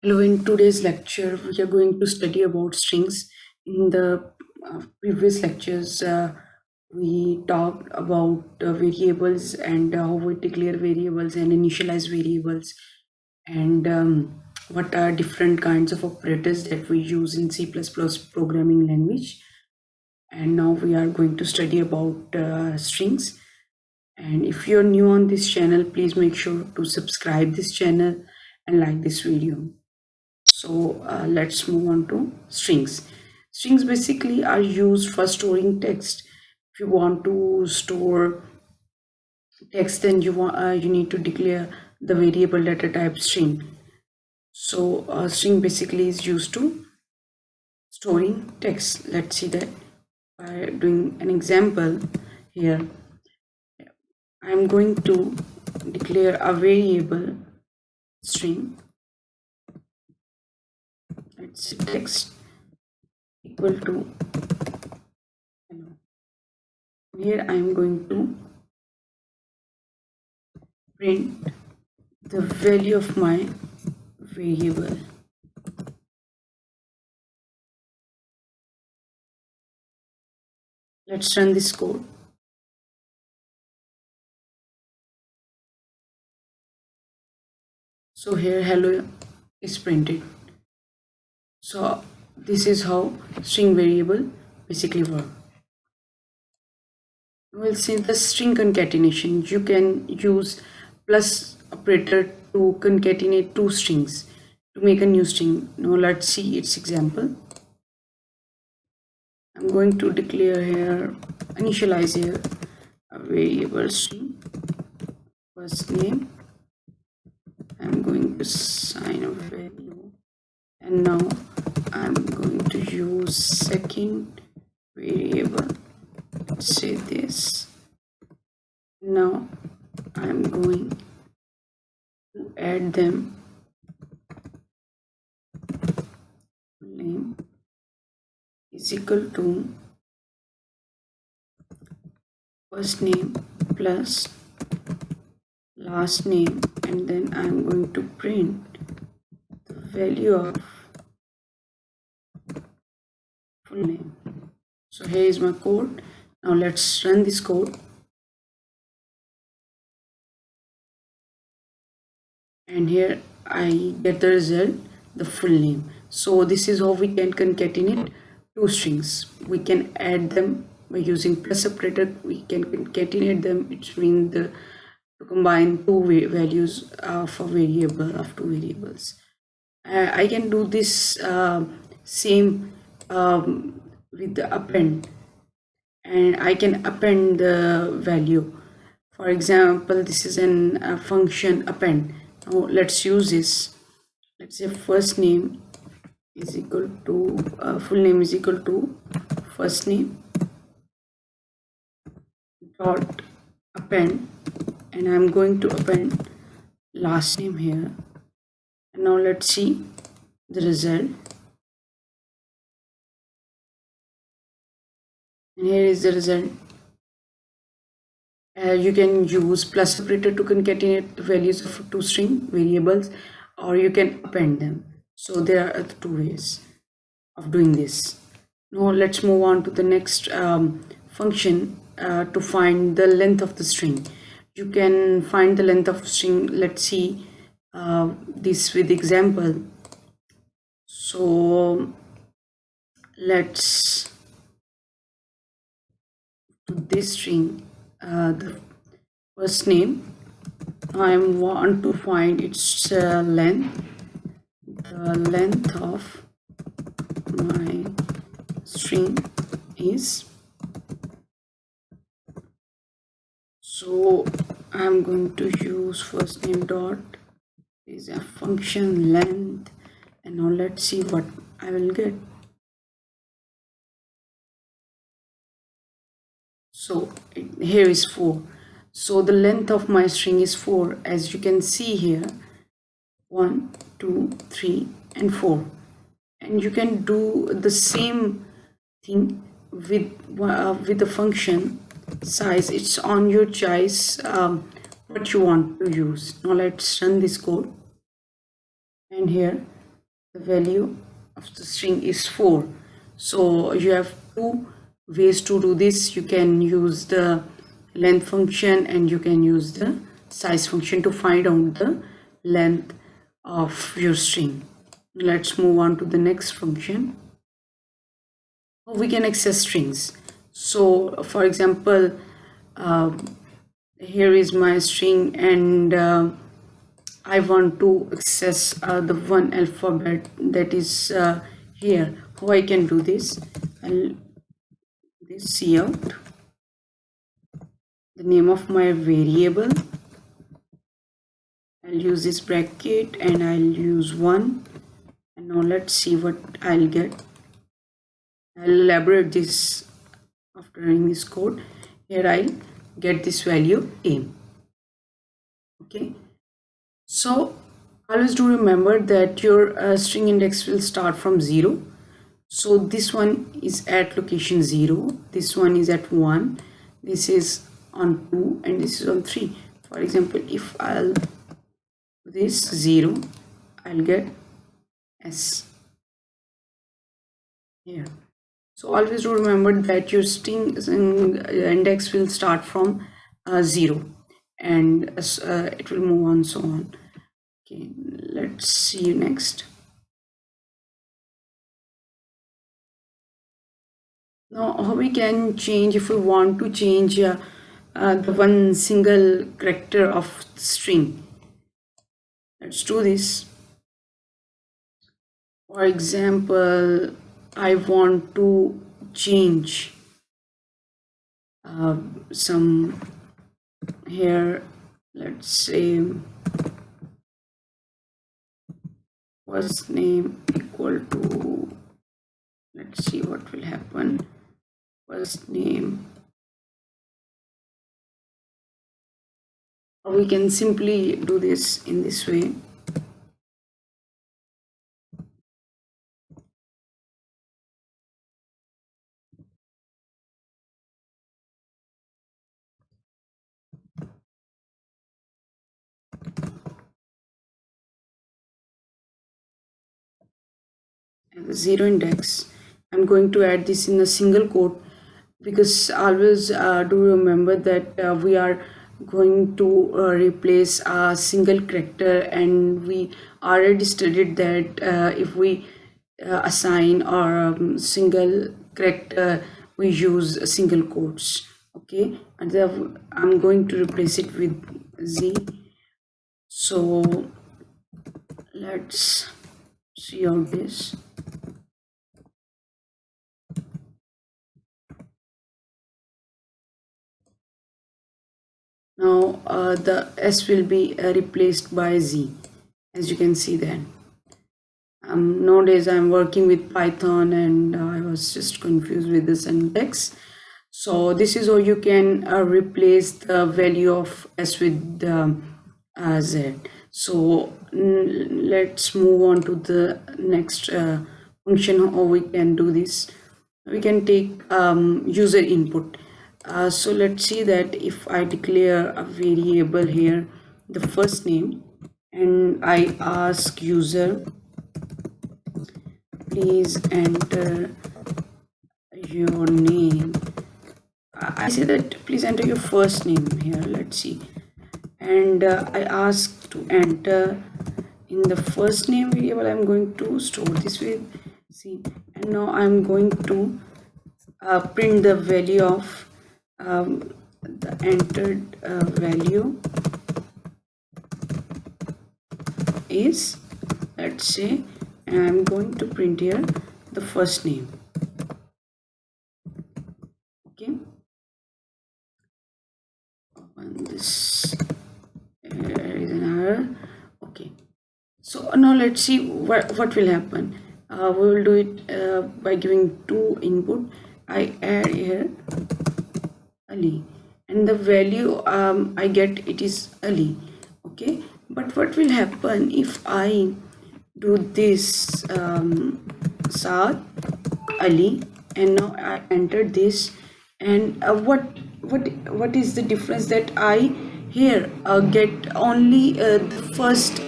Hello, in today's lecture, we are going to study about strings. In the previous lectures, we talked about variables and how we declare variables and initialize variables, and what are different kinds of operators that we use in C++ programming language. And now we are going to study about strings. And if you're new on this channel, please make sure to subscribe this channel and like this video. So let's move on to strings. Strings basically are used for storing text. If you want to store text, then you need to declare the variable data type string. So string basically is used to storing text. Let's see that by doing an example here. I'm going to declare a variable string. Let's say text equal to hello. Here I am going to print the value of my variable. Let's run this code. So here hello is printed. So this is how string variable basically work. We'll see the string concatenation. You can use plus operator to concatenate two strings to make a new string. Now let's see its example. I'm going to declare here, initialize here a variable string, first name. I'm going to assign a value, and now I'm going to use second variable. Let's say this. Now I'm going to add them. Name is equal to first name plus last name, and then I'm going to print the value of full name. So here is my code. Now let's run this code, and here I get the result, the full name. So this is how we can concatenate two strings. We can add them by using plus operator. We can concatenate them. It means to combine two values of a variable, of two variables. I can do this same with the append, and I can append the value. For example, this is a function append. Now let's use this. Let's say first name is equal to full name is equal to first name dot append, and I'm going to append last name here. And now let's see the result. And here is the result. You can use plus operator to concatenate the values of two string variables, or you can append them. So there are two ways of doing this. Now let's move on to the next function to find the length of the string. You can find the length of string. Let's see this with example. So let's do this string, the first name. I want to find its length. The length of my string is, so I'm going to use first name dot is a function length, and now let's see what I will get. So here is 4. So the length of my string is 4, as you can see here, 1 2 3 and 4. And you can do the same thing with the function size. It's on your choice what you want to use. Now let's run this code, and here the value of the string is 4. So you have two ways to do this. You can use the length function and you can use the size function to find out the length of your string. Let's move on to the next function. We can access strings. So for example, here is my string and I want to access the one alphabet that is here. How I can do this? I'll do this cout the name of my variable. I'll use this bracket and I'll use 1, and now let's see what I'll get. I'll elaborate this after running this code. Here I'll get this value a. Okay, so always do remember that your string index will start from 0. So this one is at location 0, this one is at 1, this is on 2, and this is on 3. For example, if I'll do this 0, I'll get s here. So always do remember that your string index will start from 0 and it will move on so on. Okay, let's see you next. Now how we can change, if we want to change the one single character of the string. Let's do this. For example, I want to change some here, let's say first name equal to, let's see what will happen, first name, or we can simply do this in this way. And the 0 index, I'm going to add this in a single quote, because always do remember that we are going to replace a single character, and we already studied that if we assign or single character, we use single quotes. Okay, and then I'm going to replace it with z. So let's see how this. Now the s will be replaced by z, as you can see then. Nowadays I'm working with Python and I was just confused with the syntax. So this is how you can replace the value of s with z. So let's move on to the next function. How we can do this? We can take user input. So let's see that if I declare a variable here, the first name, and I ask user, please enter your name. I say that please enter your first name here. Let's see, and I ask to enter in the first name variable. I'm going to store this with C, and now I'm going to print the value of the entered value is, let's say, and I'm going to print here the first name. Okay, open this, there is an error. Okay, so now let's see what will happen. We will do it by giving two input. I add here Ali, and the value I get, it is Ali. Okay, but what will happen if I do this Saad Ali, and now I enter this, and what is the difference that I here get only the first